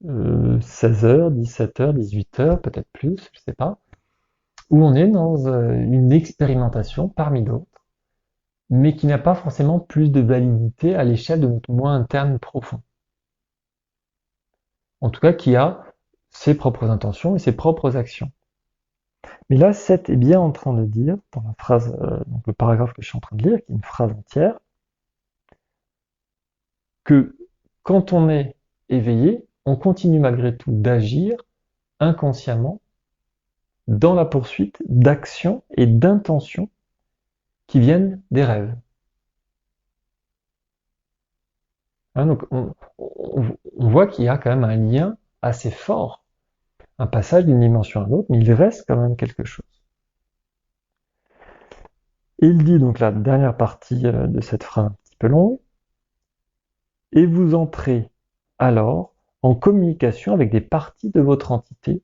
16 heures, 17 heures, 18 heures, peut-être plus, je sais pas, où on est dans une expérimentation parmi d'autres, mais qui n'a pas forcément plus de validité à l'échelle de notre moi interne profond. En tout cas, qui a ses propres intentions et ses propres actions. Mais là, Seth est bien en train de dire, dans la phrase, donc le paragraphe que je suis en train de lire, qui est une phrase entière, que quand on est éveillé, on continue malgré tout d'agir inconsciemment dans la poursuite d'actions et d'intentions qui viennent des rêves. Hein, donc on voit qu'il y a quand même un lien assez fort, un passage d'une dimension à l'autre, mais il reste quand même quelque chose. Et il dit donc la dernière partie de cette phrase un petit peu longue, et vous entrez alors en communication avec des parties de votre entité.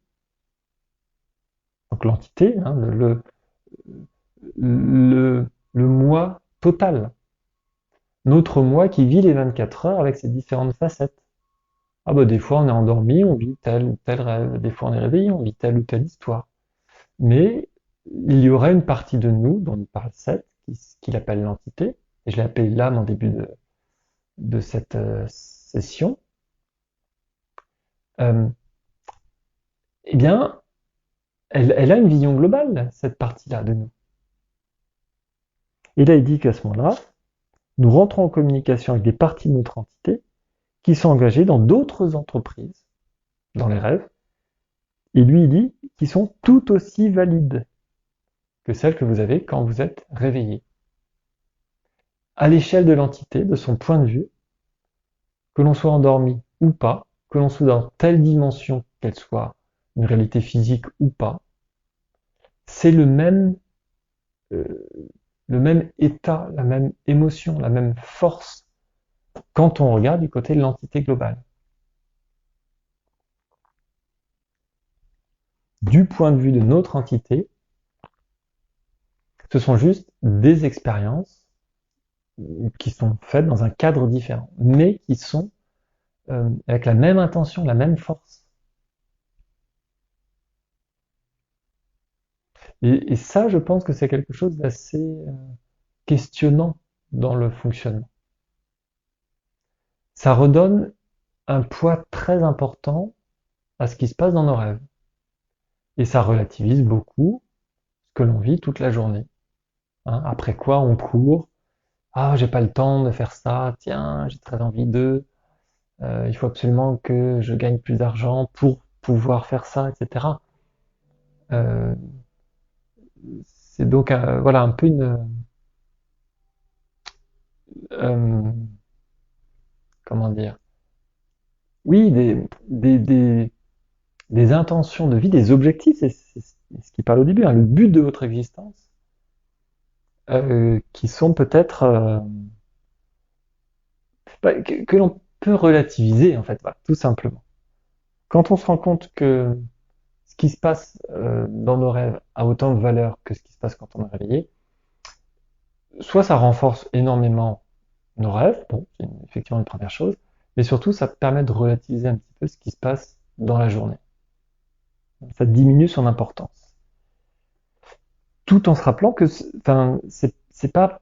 Donc l'entité, hein, le moi total. Notre moi qui vit les 24 heures avec ses différentes facettes. Ah bah des fois on est endormi, on vit tel ou tel rêve, des fois on est réveillé, on vit telle ou telle histoire. Mais il y aurait une partie de nous, dont il parle Seth, qu'il appelle l'entité, et je l'ai appelé l'âme en début de cette session, euh, eh bien, elle a une vision globale, cette partie-là de nous. Et là, il dit qu'à ce moment-là, nous rentrons en communication avec des parties de notre entité qui sont engagées dans d'autres entreprises, dans les rêves, et lui, il dit qu'ils sont tout aussi valides que celles que vous avez quand vous êtes réveillé. À l'échelle de l'entité, de son point de vue, que l'on soit endormi ou pas, que l'on soit dans telle dimension, qu'elle soit une réalité physique ou pas, c'est euh, le même état, la même émotion, la même force quand on regarde du côté de l'entité globale. Du point de vue de notre entité, ce sont juste des expériences qui sont faites dans un cadre différent, mais qui sont avec la même intention, la même force. Et ça, je pense que c'est quelque chose d'assez questionnant dans le fonctionnement. Ça redonne un poids très important à ce qui se passe dans nos rêves. Et ça relativise beaucoup ce que l'on vit toute la journée. Hein, après quoi, on court. Ah, j'ai pas le temps de faire ça. Tiens, j'ai très envie de. Il faut absolument que je gagne plus d'argent pour pouvoir faire ça, etc. Euh, c'est donc voilà un peu euh, comment dire. Oui, des intentions de vie, des objectifs, c'est ce qu'il parle au début, hein, le but de votre existence, qui sont peut-être que l'on peut relativiser en fait, voilà, tout simplement. Quand on se rend compte que ce qui se passe dans nos rêves a autant de valeur que ce qui se passe quand on est réveillé, soit ça renforce énormément nos rêves, bon, c'est effectivement une première chose, mais surtout ça permet de relativiser un petit peu ce qui se passe dans la journée. Ça diminue son importance. Tout en se rappelant que c'est pas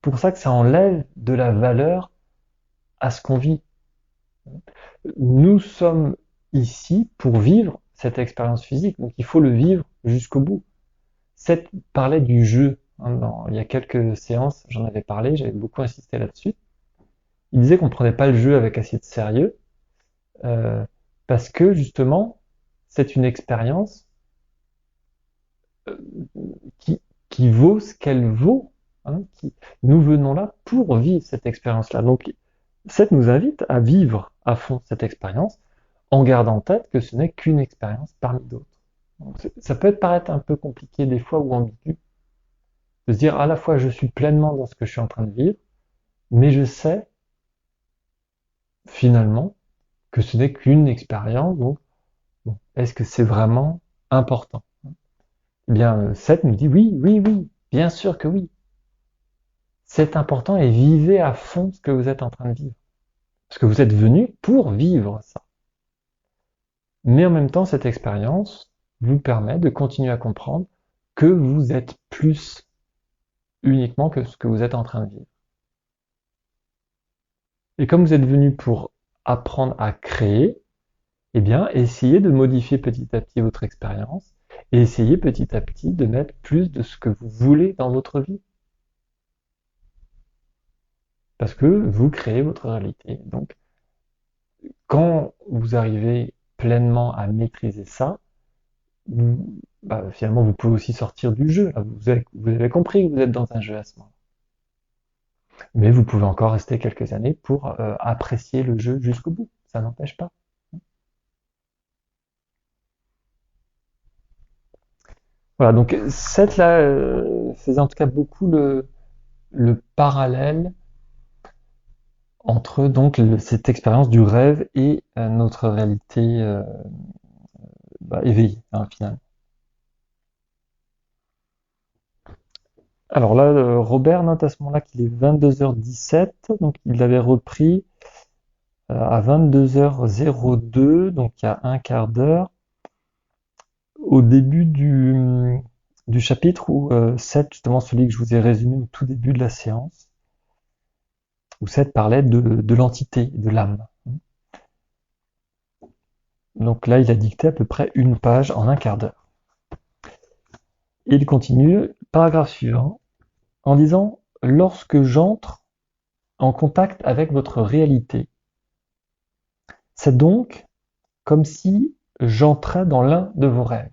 pour ça que ça enlève de la valeur à ce qu'on vit. Nous sommes ici pour vivre cette expérience physique, donc il faut le vivre jusqu'au bout. Seth parlait du jeu, hein, il y a quelques séances, j'en avais parlé, j'avais beaucoup insisté là-dessus. Il disait qu'on ne prenait pas le jeu avec assez de sérieux, euh, parce que justement, c'est une expérience euh, qui, qui vaut ce qu'elle vaut. Hein, nous venons là pour vivre cette expérience-là. Donc, Seth nous invite à vivre à fond cette expérience en gardant en tête que ce n'est qu'une expérience parmi d'autres. Ça peut paraître un peu compliqué des fois ou ambigu de se dire à la fois je suis pleinement dans ce que je suis en train de vivre, mais je sais finalement que ce n'est qu'une expérience, donc bon, est-ce que c'est vraiment important? Eh bien, Seth nous dit oui, oui, oui, bien sûr que oui. C'est important et vivez à fond ce que vous êtes en train de vivre. Parce que vous êtes venu pour vivre ça. Mais en même temps, cette expérience vous permet de continuer à comprendre que vous êtes plus uniquement que ce que vous êtes en train de vivre. Et comme vous êtes venu pour apprendre à créer, eh bien, essayez de modifier petit à petit votre expérience et essayez petit à petit de mettre plus de ce que vous voulez dans votre vie. Parce que vous créez votre réalité. Donc, quand vous arrivez pleinement à maîtriser ça, finalement, vous pouvez aussi sortir du jeu. Là, vous avez compris que vous êtes dans un jeu à ce moment. Mais vous pouvez encore rester quelques années pour apprécier le jeu jusqu'au bout. Ça n'empêche pas. Voilà, donc cette là faisait en tout cas beaucoup le parallèle entre donc cette expérience du rêve et notre réalité éveillée, hein, finalement. Alors là, Robert note à ce moment-là qu'il est 22h17, donc il avait repris à 22h02, donc il y a un quart d'heure, au début du chapitre où Seth, justement celui que je vous ai résumé au tout début de la séance, où Seth parlait de l'entité, de l'âme. Donc là, il a dicté à peu près une page en un quart d'heure. Et il continue, paragraphe suivant, en disant « Lorsque j'entre en contact avec votre réalité, c'est donc comme si j'entrais dans l'un de vos rêves. »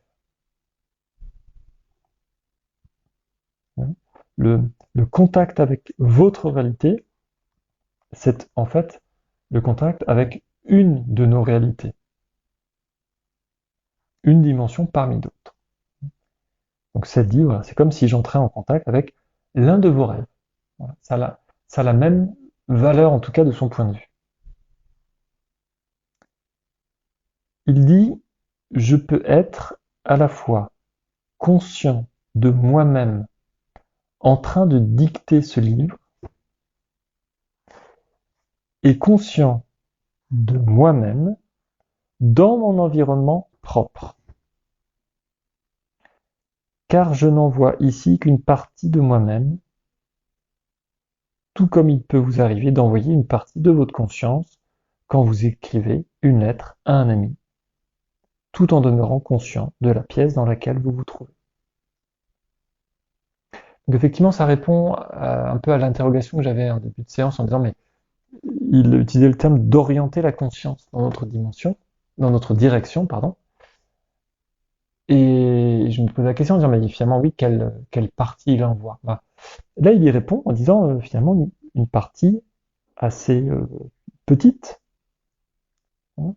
Le contact avec votre réalité, c'est en fait le contact avec une de nos réalités, une dimension parmi d'autres. Donc ça dit, voilà, c'est comme si j'entrais en contact avec l'un de vos rêves. Voilà, ça a la même valeur, en tout cas de son point de vue. Il dit, je peux être à la fois conscient de moi-même en train de dicter ce livre et conscient de moi-même dans mon environnement propre. Car je n'en vois ici qu'une partie de moi-même, tout comme il peut vous arriver d'envoyer une partie de votre conscience quand vous écrivez une lettre à un ami, tout en demeurant conscient de la pièce dans laquelle vous vous trouvez. Donc effectivement, ça répond un peu à l'interrogation que j'avais en début de séance en disant mais il utilisait le terme d'orienter la conscience dans notre dimension, dans notre direction, pardon. Et je me pose la question en disant mais finalement oui, quelle partie il envoie? Là, il y répond en disant finalement une partie assez petite. Hein,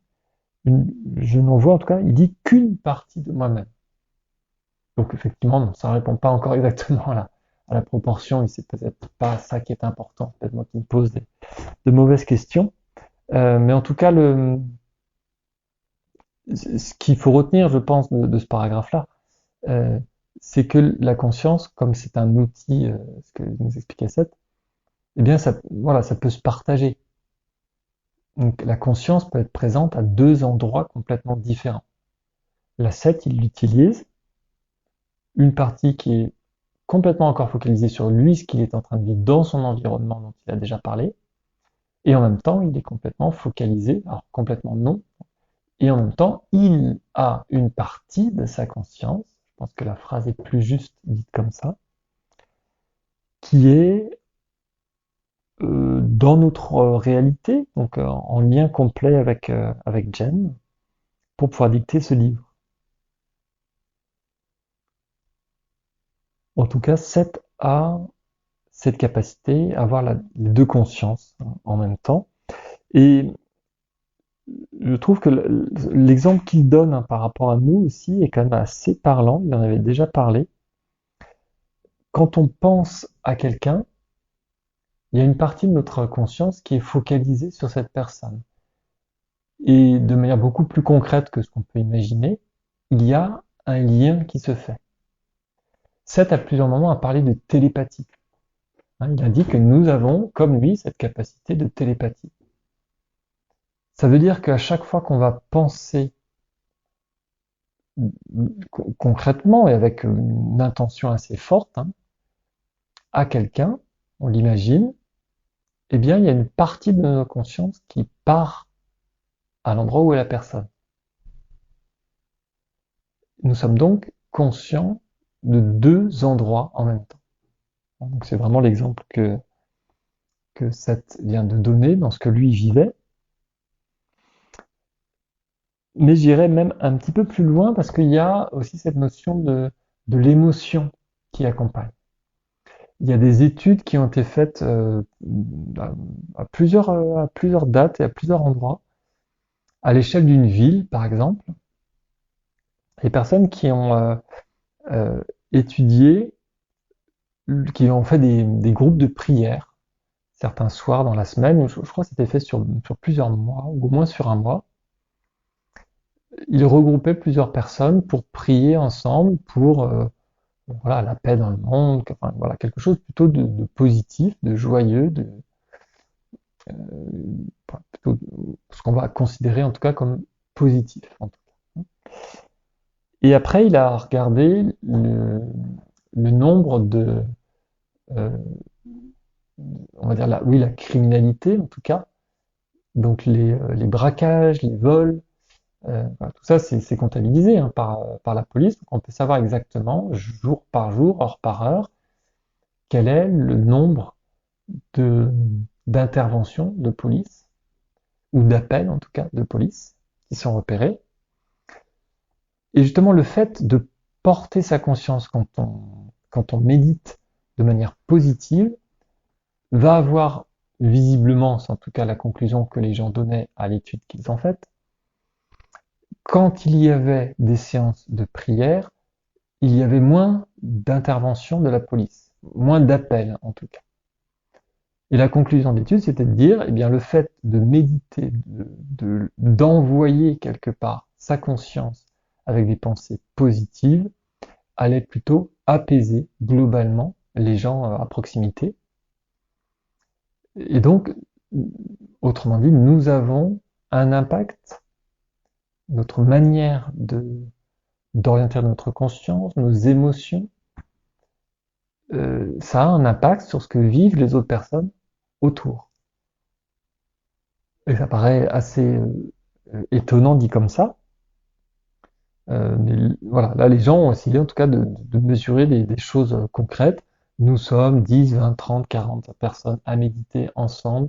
je n'en vois en tout cas, il dit qu'une partie de moi-même. Donc effectivement, non, ça ne répond pas encore exactement à la proportion, et c'est peut-être pas ça qui est important, peut-être moi qui me pose de mauvaises questions. Mais en tout cas, ce qu'il faut retenir, je pense, de ce paragraphe-là, euh, c'est que la conscience, comme c'est un outil, ce que nous expliquait Seth, eh bien, voilà, ça peut se partager. Donc la conscience peut être présente à deux endroits complètement différents. La 7, il l'utilise, une partie qui est complètement encore focalisée sur lui, ce qu'il est en train de vivre dans son environnement dont il a déjà parlé, et en même temps, il est complètement focalisé, alors complètement non, et en même temps, il a une partie de sa conscience, je pense que la phrase est plus juste dite comme ça, qui est dans notre réalité, donc en lien complet avec Jen, pour pouvoir dicter ce livre. En tout cas, Seth a cette capacité à avoir les deux consciences en même temps. Et je trouve que l'exemple qu'il donne par rapport à nous aussi est quand même assez parlant. Il en avait déjà parlé. Quand on pense à quelqu'un, il y a une partie de notre conscience qui est focalisée sur cette personne. Et de manière beaucoup plus concrète que ce qu'on peut imaginer, il y a un lien qui se fait. Seth, à plusieurs moments, a parlé de télépathie. Il a dit que nous avons, comme lui, cette capacité de télépathie. Ça veut dire qu'à chaque fois qu'on va penser concrètement et avec une intention assez forte à quelqu'un, on l'imagine, eh bien, il y a une partie de notre conscience qui part à l'endroit où est la personne. Nous sommes donc conscients de deux endroits en même temps. Donc c'est vraiment l'exemple que Seth vient de donner dans ce que lui vivait. Mais j'irais même un petit peu plus loin parce qu'il y a aussi cette notion de l'émotion qui accompagne. Il y a des études qui ont été faites à plusieurs dates et à plusieurs endroits, à l'échelle d'une ville par exemple. Les personnes qui ont euh, étudié, qui ont fait des groupes de prière, certains soirs dans la semaine, je crois que c'était fait sur plusieurs mois, ou au moins sur un mois. Ils regroupaient plusieurs personnes pour prier ensemble pour voilà, la paix dans le monde, enfin, voilà, quelque chose plutôt de positif, de joyeux, plutôt ce qu'on va considérer en tout cas comme positif. En tout cas. Et après, il a regardé le nombre euh, on va dire oui, la criminalité en tout cas, donc les braquages, les vols, voilà, tout ça c'est comptabilisé par la police, donc on peut savoir exactement jour par jour, heure par heure, quel est le nombre de d'interventions de police, ou d'appels en tout cas de police, qui sont repérés. Et justement le fait de porter sa conscience quand on médite de manière positive, va avoir visiblement, c'est en tout cas la conclusion que les gens donnaient à l'étude qu'ils ont faite, quand il y avait des séances de prière, il y avait moins d'intervention de la police, moins d'appels en tout cas. Et la conclusion de l'étude, c'était de dire, eh bien, le fait de méditer, d'envoyer quelque part sa conscience avec des pensées positives, allait plutôt apaiser globalement les gens à proximité. Et donc, autrement dit, nous avons un impact, notre manière d'orienter notre conscience, nos émotions, ça a un impact sur ce que vivent les autres personnes autour. Et ça paraît assez étonnant dit comme ça. Mais voilà, là les gens ont essayé en tout cas de mesurer des choses concrètes. Nous sommes 10, 20, 30, 40 personnes à méditer ensemble,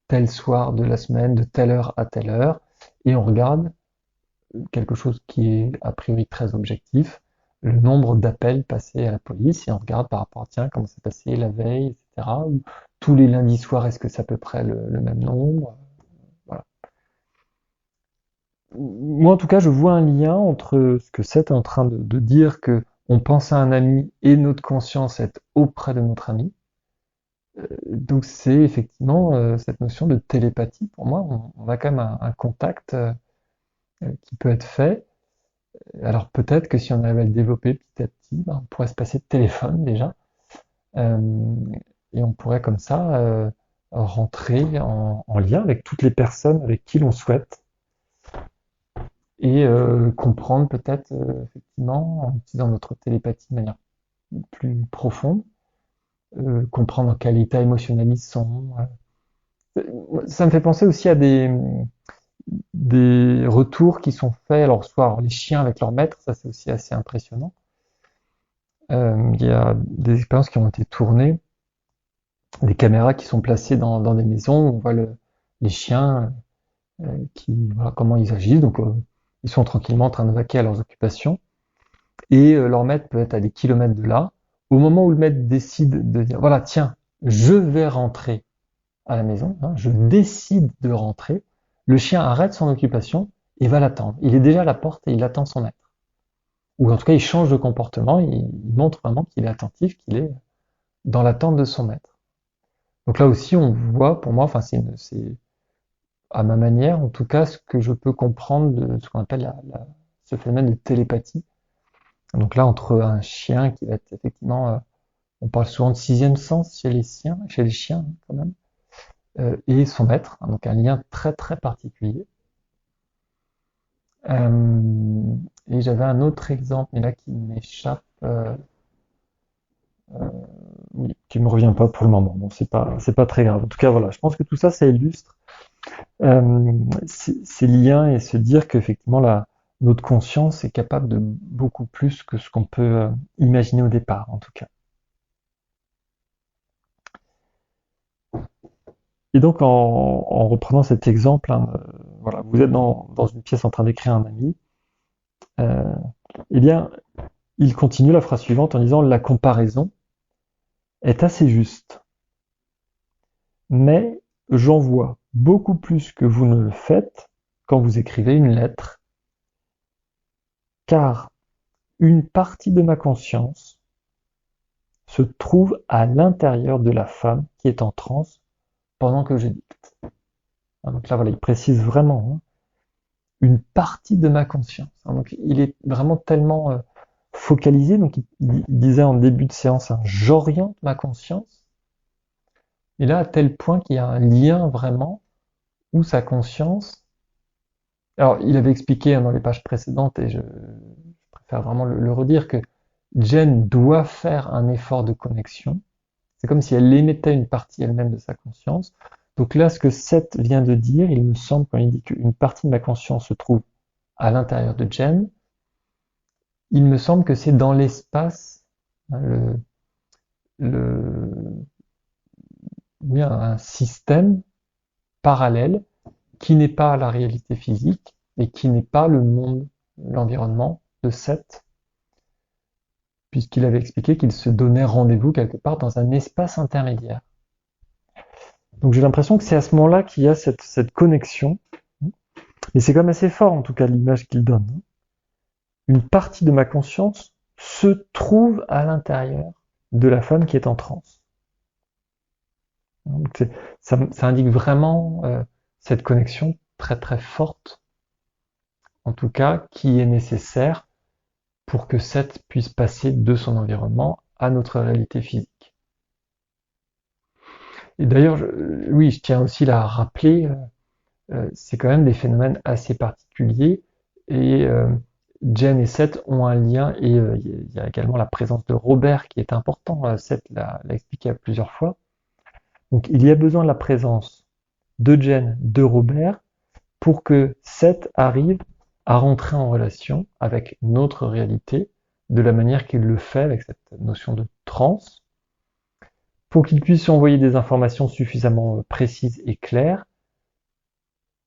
tel soir de la semaine, de telle heure à telle heure, et on regarde quelque chose qui est a priori très objectif, le nombre d'appels passés à la police, et on regarde par rapport à tiens, comment c'est passé la veille, etc. Ou tous les lundis soirs, est-ce que c'est à peu près le même nombre? Voilà. Moi, en tout cas, je vois un lien entre ce que Seth est en train de dire, que on pense à un ami et notre conscience est auprès de notre ami. Donc c'est effectivement cette notion de télépathie. Pour moi, on a quand même un contact qui peut être fait. Alors peut-être que si on arrive à le développer petit à petit, ben, on pourrait se passer de téléphone déjà. Euh, et on pourrait comme ça rentrer en lien avec toutes les personnes avec qui l'on souhaite et comprendre peut-être effectivement en utilisant notre télépathie de manière plus profonde, comprendre en quel état émotionnel ils sont. Ça me fait penser aussi à des retours qui sont faits, alors soit alors, les chiens avec leur maître, ça c'est aussi assez impressionnant. Il y a des expériences qui ont été tournées, des caméras qui sont placées dans des maisons où on voit les chiens voilà, comment ils agissent. Donc ils sont tranquillement en train de vaquer à leurs occupations et leur maître peut être à des kilomètres de là. Au moment où le maître décide de dire voilà tiens je vais rentrer à la maison, hein, je décide de rentrer, le chien arrête son occupation et va l'attendre. Il est déjà à la porte et il attend son maître. Ou en tout cas il change de comportement, il montre vraiment qu'il est attentif, qu'il est dans l'attente de son maître. Donc là aussi on voit pour moi, enfin c'est à ma manière, en tout cas, ce que je peux comprendre de ce qu'on appelle ce phénomène de télépathie. Donc là, entre un chien qui va être effectivement, on parle souvent de sixième sens chez les chiens quand même, et son maître, hein, donc un lien très très particulier. Et j'avais un autre exemple, mais là qui m'échappe, oui, qui me revient pas pour le moment. Bon, c'est pas très grave. En tout cas, voilà, je pense que tout ça, ça illustre ces liens et se dire qu'effectivement notre conscience est capable de beaucoup plus que ce qu'on peut imaginer au départ, en tout cas. Et donc, en reprenant cet exemple, hein, voilà, vous êtes dans une pièce en train d'écrire un ami, euh, eh bien, il continue la phrase suivante en disant la comparaison est assez juste, mais j'en vois beaucoup plus que vous ne le faites quand vous écrivez une lettre, car une partie de ma conscience se trouve à l'intérieur de la femme qui est en transe pendant que je dicte. Donc là, voilà, il précise vraiment hein, une partie de ma conscience. Donc il est vraiment tellement focalisé. Donc il disait en début de séance, hein, j'oriente ma conscience. Et là, à tel point qu'il y a un lien vraiment où sa conscience. Alors, il avait expliqué hein, dans les pages précédentes, et je préfère vraiment le redire, que Jen doit faire un effort de connexion. C'est comme si elle émettait une partie elle-même de sa conscience. Donc là, ce que Seth vient de dire, il me semble, quand il dit qu'une partie de ma conscience se trouve à l'intérieur de Jen, il me semble que c'est dans l'espace, hein, le, oui, un système parallèle qui n'est pas la réalité physique et qui n'est pas le monde, l'environnement de Seth, puisqu'il avait expliqué qu'il se donnait rendez-vous quelque part dans un espace intermédiaire. Donc j'ai l'impression que c'est à ce moment-là qu'il y a cette connexion. Et c'est quand même assez fort, en tout cas, l'image qu'il donne. Une partie de ma conscience se trouve à l'intérieur de la femme qui est en transe. Donc ça indique vraiment cette connexion très très forte, en tout cas, qui est nécessaire pour que Seth puisse passer de son environnement à notre réalité physique. Et d'ailleurs, oui, je tiens aussi à rappeler c'est quand même des phénomènes assez particuliers et Jen et Seth ont un lien et il y a également la présence de Robert qui est important, Seth l'a expliqué à plusieurs fois. Donc il y a besoin de la présence de Jen, de Robert pour que Seth arrive à rentrer en relation avec notre réalité de la manière qu'il le fait avec cette notion de trans, pour qu'il puisse envoyer des informations suffisamment précises et claires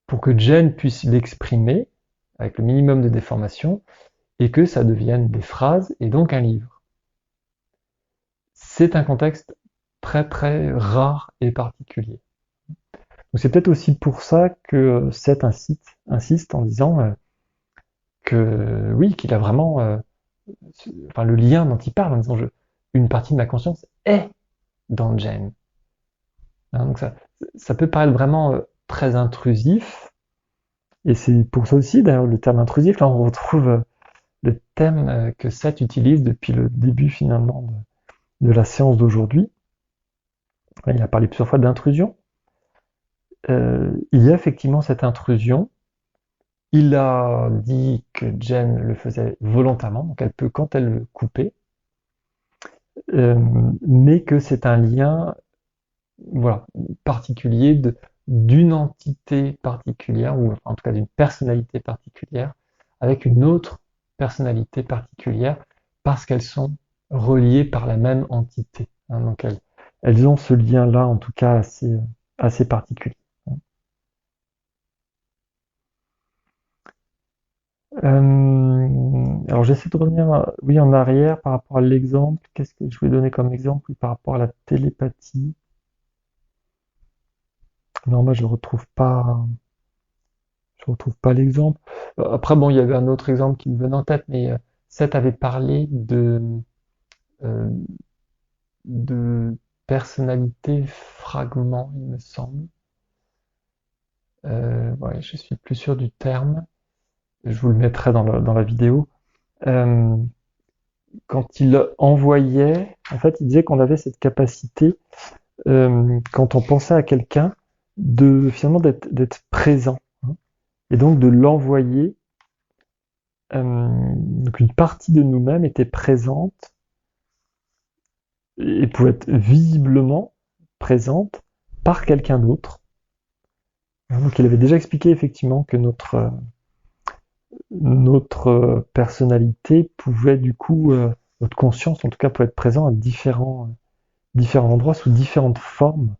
pour que Jen puisse l'exprimer avec le minimum de déformation et que ça devienne des phrases et donc un livre. C'est un contexte très très rare et particulier. Donc c'est peut-être aussi pour ça que Seth insiste en disant que oui, qu'il a vraiment enfin, le lien dont il parle en disant une partie de ma conscience est dans Jen. Hein, donc ça peut paraître vraiment très intrusif, et c'est pour ça aussi d'ailleurs le terme intrusif, là on retrouve le thème que Seth utilise depuis le début finalement de la séance d'aujourd'hui. Il a parlé plusieurs fois d'intrusion. Il y a effectivement cette intrusion. Il a dit que Jen le faisait volontairement, donc elle peut quand elle le couper, mais que c'est un lien voilà, particulier d'une entité particulière, ou en tout cas d'une personnalité particulière, avec une autre personnalité particulière, parce qu'elles sont reliées par la même entité. Hein. Donc elles ont ce lien-là, en tout cas assez particulier. Alors j'essaie de revenir, oui, en arrière par rapport à l'exemple. Qu'est-ce que je voulais donner comme exemple par rapport à la télépathie? Non, moi je retrouve pas l'exemple. Après, bon, il y avait un autre exemple qui me venait en tête, mais Seth avait parlé euh, de personnalité fragment, il me semble. Ouais, je suis plus sûr du terme. Je vous le mettrai dans la vidéo. Euh, Quand il envoyait, en fait, il disait qu'on avait cette capacité, quand on pensait à quelqu'un, de finalement d'être présent, hein, et donc de l'envoyer. Donc une partie de nous-mêmes était présente et pouvait être visiblement présente par quelqu'un d'autre. Donc il avait déjà expliqué effectivement que notre personnalité pouvait du coup, notre conscience en tout cas, pouvait être présente à différents endroits sous différentes formes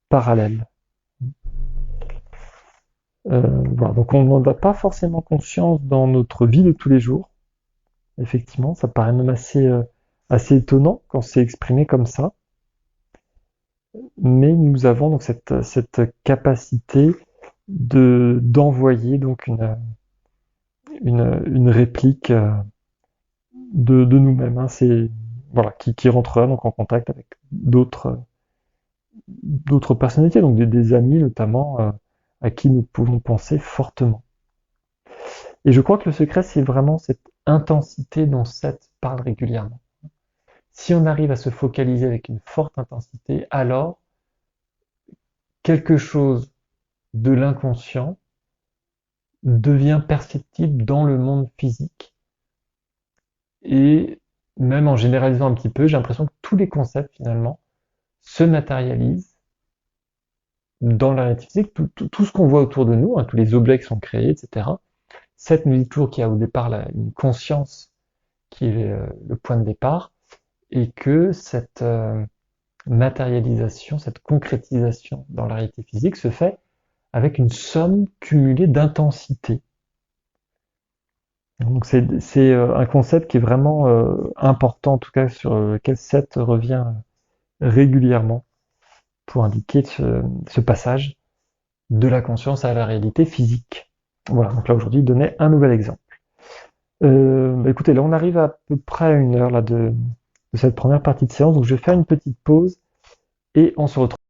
parallèles. Voilà, donc on n'en a pas forcément conscience dans notre vie de tous les jours. Effectivement, ça paraît même assez étonnant quand c'est exprimé comme ça. Mais nous avons donc cette capacité d'envoyer donc une réplique de nous-mêmes. Hein. C'est voilà qui rentrera donc en contact avec d'autres personnalités, donc des amis notamment à qui nous pouvons penser fortement. Et je crois que le secret, c'est vraiment cette intensité dont Seth parle régulièrement. Si on arrive à se focaliser avec une forte intensité, alors quelque chose de l'inconscient devient perceptible dans le monde physique. Et même en généralisant un petit peu, j'ai l'impression que tous les concepts finalement se matérialisent dans la réalité physique. Tout ce qu'on voit autour de nous, hein, tous les objets qui sont créés, etc. Cette nous dit toujours qu'il y a au départ une conscience qui est le point de départ, et que cette matérialisation, cette concrétisation dans la réalité physique se fait avec une somme cumulée d'intensité. Donc c'est un concept qui est vraiment important, en tout cas sur lequel Seth revient régulièrement pour indiquer ce passage de la conscience à la réalité physique. Voilà, donc là aujourd'hui il donnait un nouvel exemple. Écoutez, là on arrive à peu près à 1 heure là, de cette première partie de séance, donc je vais faire une petite pause et on se retrouve.